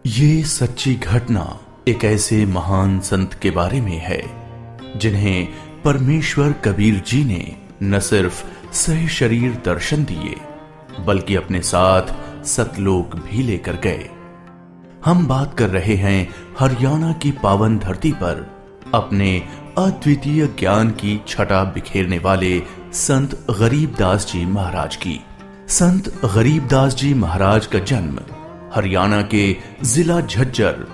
ये सच्ची घटना एक ऐसे महान संत के बारे में है जिन्हें परमेश्वर कबीर जी ने न सिर्फ सह शरीर दर्शन दिए बल्कि अपने साथ सतलोक भी लेकर गए। हम बात कर रहे हैं हरियाणा की पावन धरती पर अपने अद्वितीय ज्ञान की छटा बिखेरने वाले संत गरीबदास जी महाराज की। संत गरीबदास जी महाराज का जन्म हरियाणा के जिला झज्जर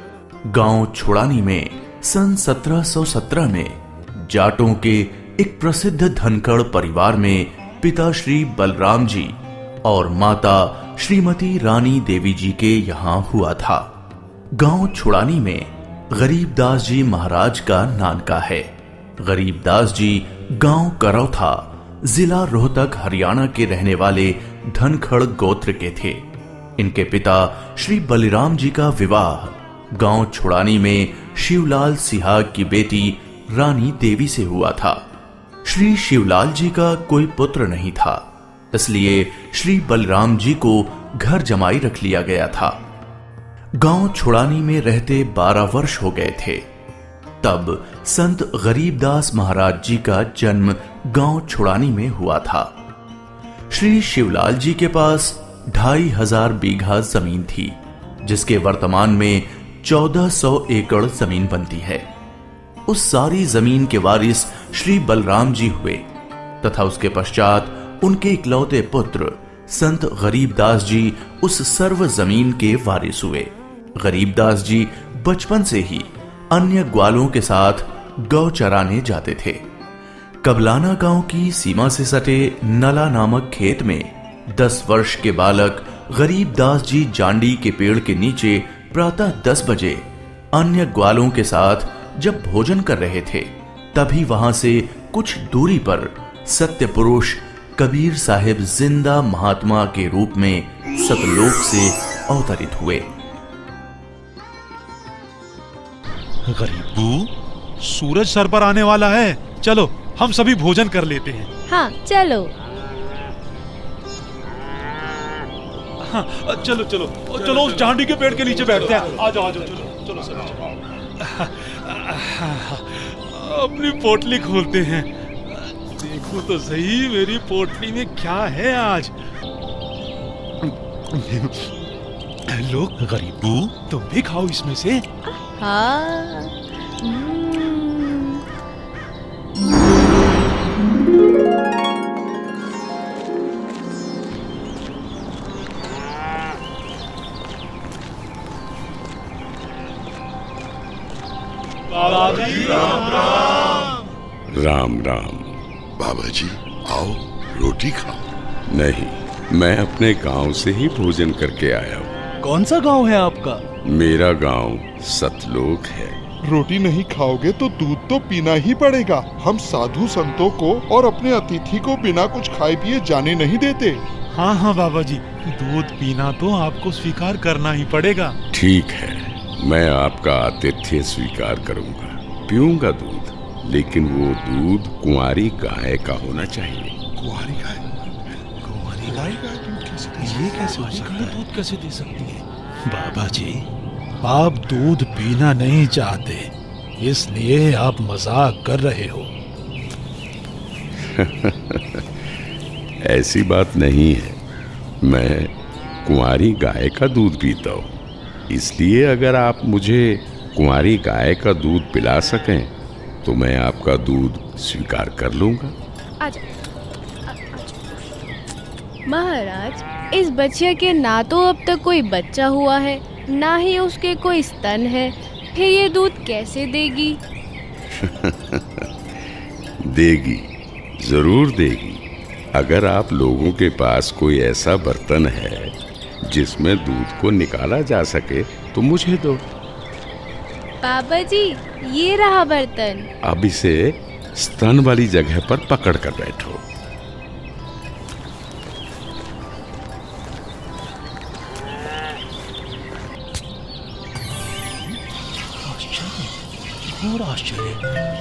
गांव छुड़ानी में सन 1717 में जाटों के एक प्रसिद्ध धनखड़ परिवार में पिता श्री बलराम जी और माता श्रीमती रानी देवी जी के यहाँ हुआ था। गांव छुड़ानी में गरीबदास जी महाराज का नानका है। गरीबदास जी गांव करौथा जिला रोहतक हरियाणा के रहने वाले धनखड़ गोत्र के थे। इनके पिता श्री बलिराम जी का विवाह गांव छुड़ानी में शिवलाल सिहाग की बेटी रानी देवी से हुआ था। श्री शिवलाल जी का कोई पुत्र नहीं था, इसलिए श्री बलराम जी को घर जमाई रख लिया गया था। गांव छुड़ानी में रहते 12 वर्ष हो गए थे तब संत गरीबदास महाराज जी का जन्म गांव छुड़ानी में हुआ था। श्री शिवलाल जी के पास 2500 बीघा जमीन थी, जिसके वर्तमान में 1400 एकड़ जमीन बनती है। उस सारी जमीन के वारिस श्री बलराम जी हुए तथा उसके पश्चात उनके इकलौते पुत्र संत गरीबदास जी उस सर्व जमीन के वारिस हुए। गरीबदास जी बचपन से ही अन्य ग्वालों के साथ गौ चराने जाते थे। कबलाना गांव की सीमा से सटे नला नामक खेत में 10 वर्ष के बालक गरीबदास जी जांडी के पेड़ के नीचे प्रातः 10 बजे अन्य ग्वालों के साथ जब भोजन कर रहे थे, तभी वहां से कुछ दूरी पर सत्य पुरुष कबीर साहिब जिंदा महात्मा के रूप में सतलोक से अवतरित हुए। गरीबू, सूरज सर पर आने वाला है, चलो हम सभी भोजन कर लेते हैं। हाँ चलो। हाँ, चलो चलो चलो उस जांडी के पेड़ के नीचे बैठते हैं। आ जाओ चलो चलो सर। अपनी पोटली खोलते हैं, देखो तो सही मेरी पोटली में क्या है आज। लो गरीबू, तुम भी खाओ इसमें से। हाँ। राम राम। बाबा जी आओ, रोटी खाओ। नहीं, मैं अपने गांव से ही भोजन करके आया हूँ। कौन सा गांव है आपका? मेरा गांव सतलोक है। रोटी नहीं खाओगे तो दूध तो पीना ही पड़ेगा। हम साधु संतों को और अपने अतिथि को बिना कुछ खाए पिए जाने नहीं देते। हाँ हाँ बाबा जी, दूध पीना तो आपको स्वीकार करना ही पड़ेगा। ठीक है, मैं आपका आतिथ्य स्वीकार करूंगा, पीऊंगा दूध, लेकिन वो दूध कुंवारी गाय का होना चाहिए। कुंवारी गाय? कुंवारी गाय का दूध कैसे दे सकती है? ये कैसे हो सकता है? दूध कैसे दे सकती है? बाबा जी, आप दूध पीना नहीं चाहते, इसलिए आप मजाक कर रहे हो। ऐसी बात नहीं है, मैं कुंवारी गाय का दूध पीता हूँ, इसलिए अगर आप मुझे कुंवारी गाय का दूध पिला सकें तो मैं आपका दूध स्वीकार कर लूंगा। महाराज, इस बच्चे के ना तो अब तक कोई बच्चा हुआ है, ना ही उसके कोई स्तन है, फिर ये दूध कैसे देगी? देगी, जरूर देगी। अगर आप लोगों के पास कोई ऐसा बर्तन है जिसमें दूध को निकाला जा सके तो मुझे दो। बाबा जी, ये रहा बर्तन। अब इसे स्तन वाली जगह पर पकड़ कर बैठो। घोर आश्चर्य,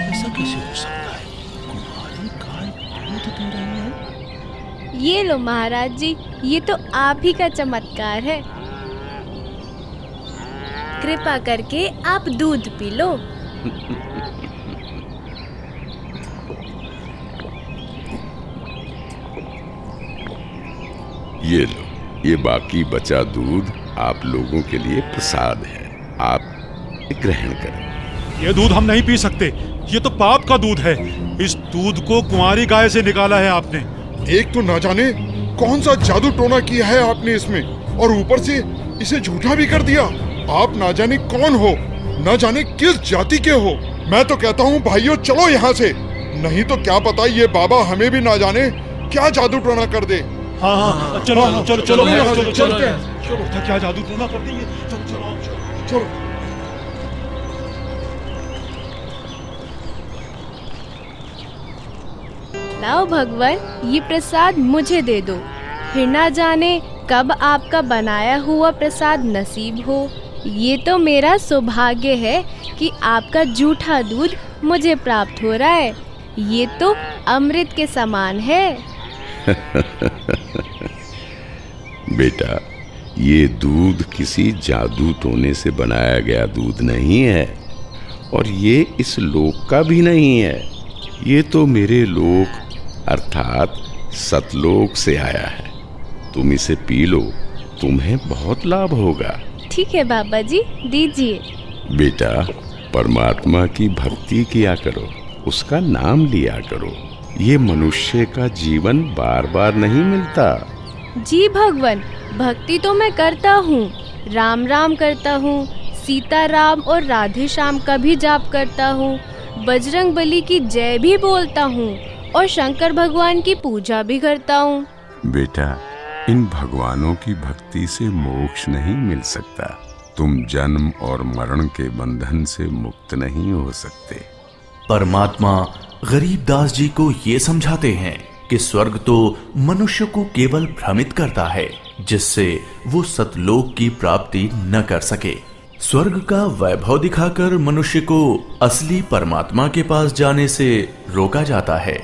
ऐसा कैसे हो सकता है? कुंवारी गाय दूध दे रही है। ये लो महाराज जी, ये तो आप ही का चमत्कार है। कृपा करके आप दूध पी लो। ये लो, ये बाकी बचा दूध आप लोगों के लिए प्रसाद है, आप ग्रहण करें। ये दूध हम नहीं पी सकते, ये तो पाप का दूध है। इस दूध को कुंवारी गाय से निकाला है आपने। एक तो ना जाने कौन सा जादू टोना किया है आपने इसमें, और ऊपर से इसे झूठा भी कर दिया। आप ना जाने कौन हो, ना जाने किस जाति के हो। मैं तो कहता हूँ भाइयों चलो यहाँ से, नहीं तो क्या पता ये बाबा हमें भी ना जाने क्या जादू टोना कर दे। हाँ हाँ चलो चलो चलो चलो चलते हैं। क्या जादू टोना कर देंगे। चलो चलो चलो। लाओ भगवान, ये प्रसाद मुझे दे दो, फिर ना जाने कब आपका बनाया हुआ प्रसाद नसीब हो। ये तो मेरा सौभाग्य है कि आपका जूठा दूध मुझे प्राप्त हो रहा है। ये तो अमृत के समान है। बेटा, ये दूध किसी जादू टोने से बनाया गया दूध नहीं है, और ये इस लोक का भी नहीं है। ये तो मेरे लोक अर्थात सतलोक से आया है। तुम इसे पी लो, तुम्हें बहुत लाभ होगा। ठीक है बाबा जी, दीजिए। बेटा, परमात्मा की भक्ति किया करो, उसका नाम लिया करो। ये मनुष्य का जीवन बार बार नहीं मिलता। जी भगवान, भक्ति तो मैं करता हूँ, राम राम करता हूँ, सीता राम और राधे श्याम का भी जाप करता हूँ, बजरंग बली की जय भी बोलता हूँ और शंकर भगवान की पूजा भी करता हूँ। बेटा, इन भगवानों की भक्ति से मोक्ष नहीं मिल सकता। तुम जन्म और मरण के बंधन से मुक्त नहीं हो सकते। परमात्मा गरीबदास जी को ये समझाते हैं कि स्वर्ग तो मनुष्य को केवल भ्रमित करता है, जिससे वो सतलोक की प्राप्ति न कर सके। स्वर्ग का वैभव दिखाकर मनुष्य को असली परमात्मा के पास जाने से रोका जाता है।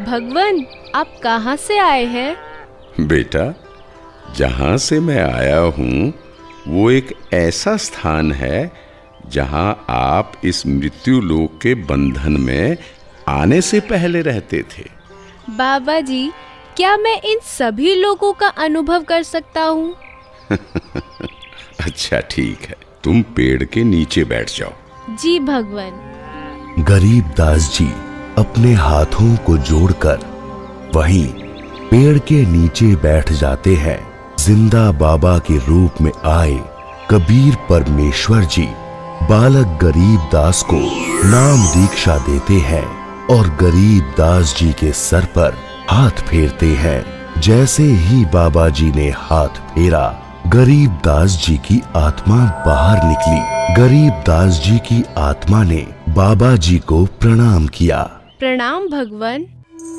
भगवान, आप कहाँ से आए हैं? बेटा, जहां से मैं आया हूं वो एक ऐसा स्थान है जहां आप इस मृत्यु लोक के बंधन में आने से पहले रहते थे। बाबा जी, क्या मैं इन सभी लोगों का अनुभव कर सकता हूँ? अच्छा ठीक है, तुम पेड़ के नीचे बैठ जाओ। जी भगवान। गरीबदास जी अपने हाथों को जोड़कर वहीं पेड़ के नीचे बैठ जाते हैं। जिंदा बाबा के रूप में आए कबीर परमेश्वर जी बालक गरीबदास को नाम दीक्षा देते हैं और गरीबदास जी के सर पर हाथ फेरते हैं। जैसे ही बाबा जी ने हाथ फेरा, गरीबदास जी की आत्मा बाहर निकली। गरीबदास जी की आत्मा ने बाबा जी को प्रणाम किया। प्रणाम भगवान।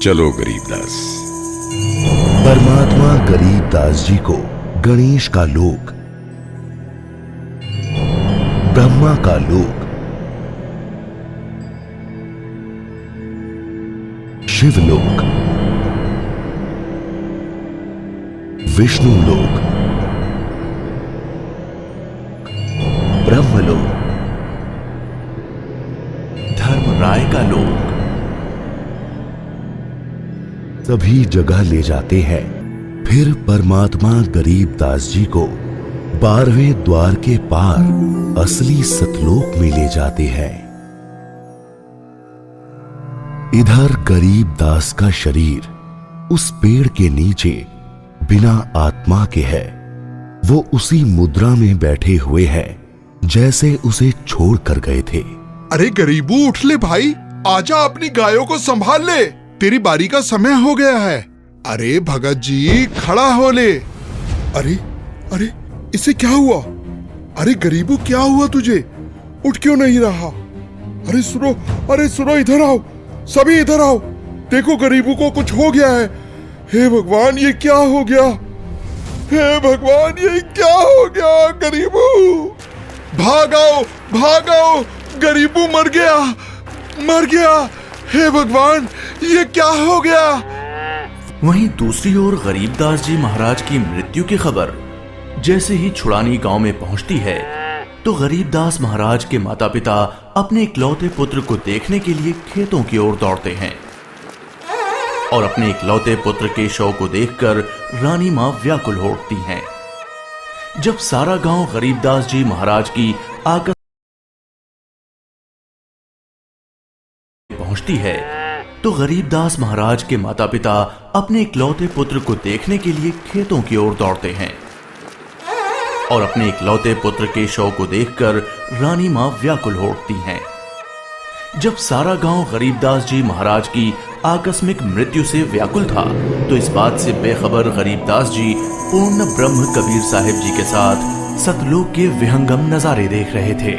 चलो गरीबदास। परमात्मा गरीबदास जी को गणेश का लोक, ब्रह्मा का लोक, शिवलोक, विष्णु लोक, ब्रह्मलोक, धर्मराय का लोक, सभी जगह ले जाते हैं। फिर परमात्मा गरीबदास जी को 12वें द्वार के पार असली सतलोक में ले जाते हैं। इधर गरीबदास का शरीर उस पेड़ के नीचे बिना आत्मा के है। वो उसी मुद्रा में बैठे हुए हैं जैसे उसे छोड़ कर गए थे। अरे गरीबू, उठ ले भाई, आजा, अपनी गायों को संभाल ले, तेरी बारी का समय हो गया है। अरे भगत जी, खड़ा हो ले। अरे अरे, इसे क्या हुआ? अरे गरीबू, क्या हुआ तुझे? उठ क्यों नहीं रहा? अरे सुनो, अरे सुनो, इधर आओ, सभी इधर आओ। देखो गरीबू को कुछ हो गया है। हे भगवान, ये क्या हो गया? हे भगवान, ये क्या हो गया? गरीबू, भागाओ भागाओ, गरीबू मर गया, मर गया। हे भगवान, ये क्या हो गया? वहीं दूसरी ओर गरीबदास जी महाराज की मृत्यु की खबर जैसे ही छुड़ानी गांव में पहुंचती है, तो गरीबदास महाराज के माता पिता अपने इकलौते पुत्र को देखने के लिए खेतों की ओर दौड़ते हैं और अपने इकलौते पुत्र के शव को देखकर रानी मां व्याकुल हो उठती हैं। जब सारा गांव गरीबदास जी महाराज की आकस्मिक पहुंचती है तो गरीबदास महाराज के माता पिता अपने इकलौते पुत्र को देखने के लिए खेतों की ओर दौड़ते हैं और अपने इकलौते पुत्र के शव को देखकर रानी मां व्याकुल हो उठती हैं। जब सारा गांव गरीबदास जी महाराज की आकस्मिक मृत्यु से व्याकुल था तो इस बात से बेखबर गरीबदास जी पूर्ण ब्रह्म कबीर साहिब जी के साथ सतलोक के विहंगम नजारे देख रहे थे।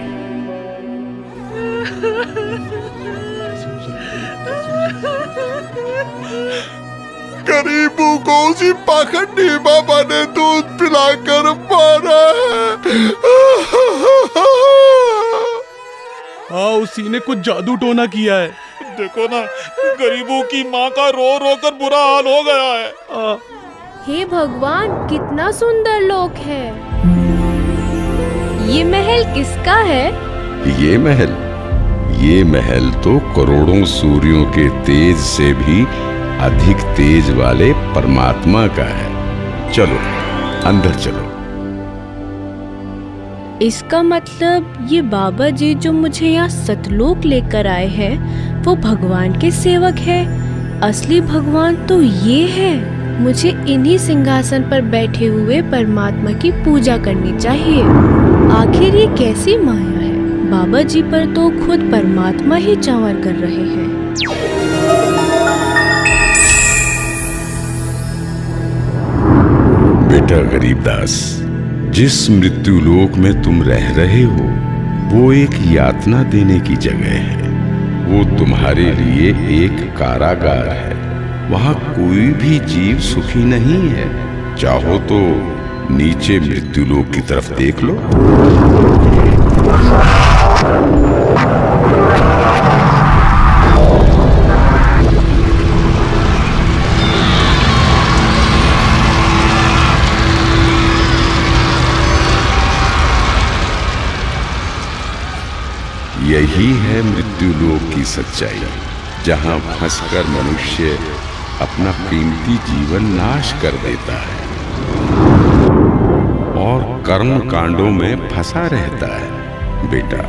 गरीबों को उसी पाखंडी बाबा ने दूध पिलाकर मारा है। हाँ, उसी ने कुछ जादू टोना किया है। देखो ना, गरीबों की माँ का रो रो कर बुरा हाल हो गया है। हे भगवान, कितना सुंदर लोक है। ये महल किसका है? ये महल तो करोड़ों सूर्यों के तेज से भी अधिक तेज वाले परमात्मा का है। चलो अंदर चलो। इसका मतलब ये बाबा जी जो मुझे यहाँ सतलोक लेकर आए हैं वो भगवान के सेवक है। असली भगवान तो ये है। मुझे इन्हीं सिंहासन पर बैठे हुए परमात्मा की पूजा करनी चाहिए। आखिर ये कैसी माया है? बाबा जी पर तो खुद परमात्मा ही चावर कर रहे हैं। बेटा गरीबदास, जिस मृत्यु लोक में तुम रह रहे हो वो एक यातना देने की जगह है। वो तुम्हारे लिए एक कारागार है। वहां कोई भी जीव सुखी नहीं है। चाहो तो नीचे मृत्यु लोक की तरफ देख लो। यही है मृत्यु लोक की सच्चाई, जहां फंसकर मनुष्य अपना कीमती जीवन नाश कर देता है और कर्म कांडों में फंसा रहता है। बेटा,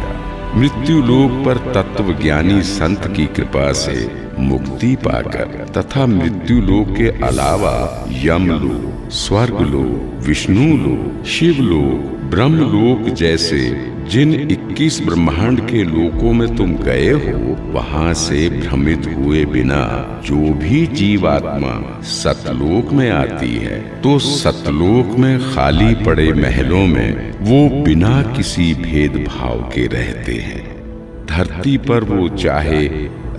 मृत्यु लोक पर तत्वज्ञानी संत की कृपा से मुक्ति पाकर तथा मृत्यु लोक के अलावा यमलोक, स्वर्गलोक, विष्णु लोक, शिवलोक, ब्रह्मलोक जैसे जिन 21 ब्रह्मांड के लोकों में तुम गए हो, वहां से भ्रमित हुए बिना जो भी जीवात्मा सतलोक में आती है तो सतलोक में खाली पड़े महलों में वो बिना किसी भेदभाव के रहते हैं। धरती पर वो चाहे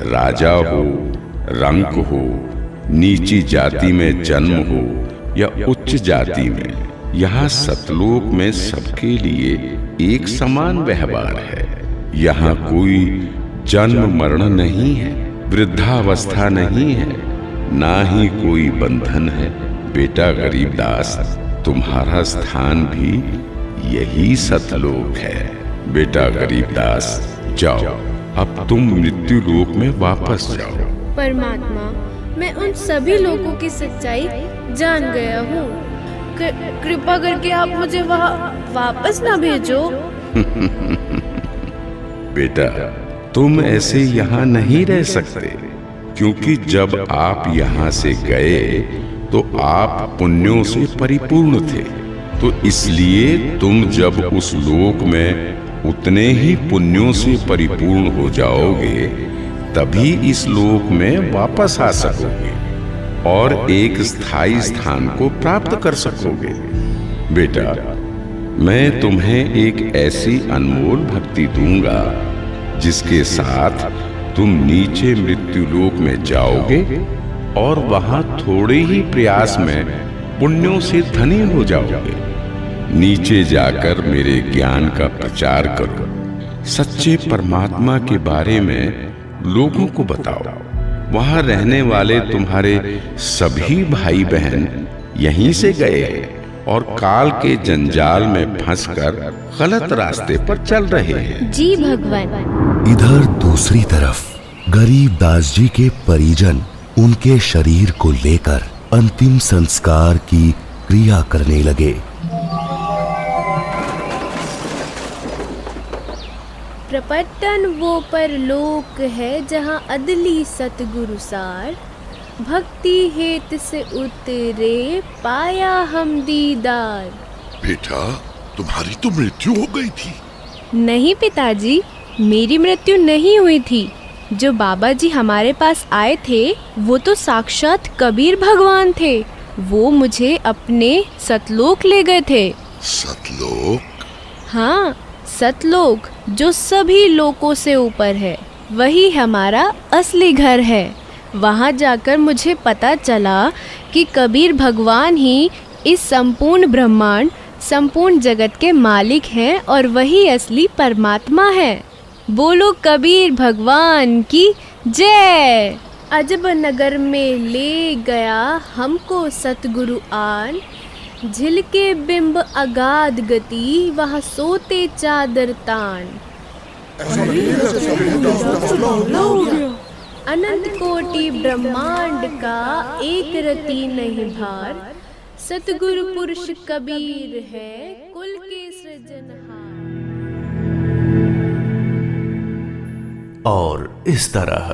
राजा हो, रंक हो, नीची जाति में जन्म हो या उच्च जाति में, यहाँ सतलोक में सबके लिए एक समान व्यवहार है। यहाँ कोई जन्म मरण नहीं है, वृद्धावस्था नहीं है, ना ही कोई बंधन है। बेटा गरीबदास, तुम्हारा स्थान भी यही सतलोक है। बेटा गरीबदास, जाओ, अब तुम मृत्यु लोक में वापस जाओ। परमात्मा, मैं उन सभी लोगों की सच्चाई जान गया हूँ। कृपा करके आप मुझे वहाँ वापस ना भेजो। बेटा, तुम ऐसे यहाँ नहीं रह सकते, क्योंकि जब आप यहाँ से गए तो आप पुण्यों से परिपूर्ण थे। तो इसलिए तुम जब उस लोक में उतने ही पुण्यों से परिपूर्ण हो जाओगे तभी इस लोक में वापस आ सकोगे और एक स्थायी स्थान को प्राप्त कर सकोगे। बेटा, मैं तुम्हें एक ऐसी अनमोल भक्ति दूंगा जिसके साथ तुम नीचे मृत्यु लोक में जाओगे और वहां थोड़े ही प्रयास में पुण्यों से धनी हो जाओगे। नीचे जाकर मेरे ज्ञान का प्रचार करो, सच्चे परमात्मा के बारे में लोगों को बताओ। वहां रहने वाले तुम्हारे सभी भाई बहन यहीं से गए हैं और काल के जंजाल में फंसकर गलत रास्ते पर चल रहे हैं। जी भगवान। इधर दूसरी तरफ गरीब दास जी के परिजन उनके शरीर को लेकर अंतिम संस्कार की क्रिया करने लगे। प्रपट्टन वो परलोक है जहाँ अदली सतगुरु सार, भक्ति हेत से उतरे पाया हम दीदार। बेटा, तुम्हारी तो मृत्यु हो गई थी। नहीं पिताजी, मेरी मृत्यु नहीं हुई थी। जो बाबा जी हमारे पास आए थे वो तो साक्षात कबीर भगवान थे। वो मुझे अपने सतलोक ले गए थे। सतलोक? हाँ, सतलोक जो सभी लोकों से ऊपर है, वही हमारा असली घर है। वहाँ जाकर मुझे पता चला कि कबीर भगवान ही इस संपूर्ण ब्रह्मांड, संपूर्ण जगत के मालिक हैं और वही असली परमात्मा है। बोलो कबीर भगवान की जय। अजब नगर में ले गया हमको सतगुरु आन, झिलके बिंब अगाध गति वहाँ सोते चादर तान। अनंत कोटि ब्रह्मांड का एक रति नहीं भार, सतगुरु पुरुष कबीर है कुल के सृजनहार। और इस तरह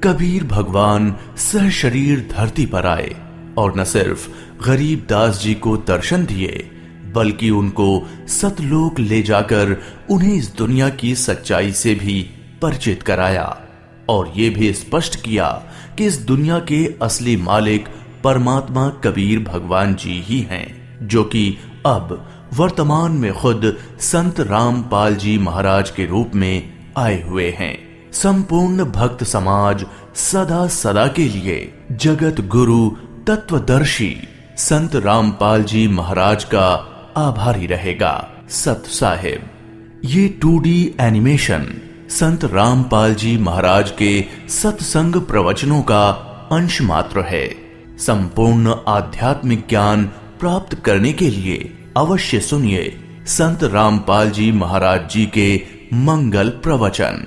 कबीर भगवान सहशरीर धरती पर आए और न सिर्फ गरीब दास जी को दर्शन दिए, बल्कि उनको सतलोक ले जाकर उन्हें इस दुनिया की सच्चाई से भी परिचित कराया और ये भी स्पष्ट किया कि इस दुनिया के असली मालिक परमात्मा कबीर भगवान जी ही हैं, जो कि अब वर्तमान में खुद संत रामपाल जी महाराज के रूप में आए हुए हैं। संपूर्ण भक्त समाज सदा सदा के लिए जगत गुरु तत्वदर्शी संत रामपाल जी महाराज का आभारी रहेगा। सत साहिब। ये 2D एनिमेशन संत रामपाल जी महाराज के सत्संग प्रवचनों का अंश मात्र है। संपूर्ण आध्यात्मिक ज्ञान प्राप्त करने के लिए अवश्य सुनिए संत रामपाल जी महाराज जी के मंगल प्रवचन।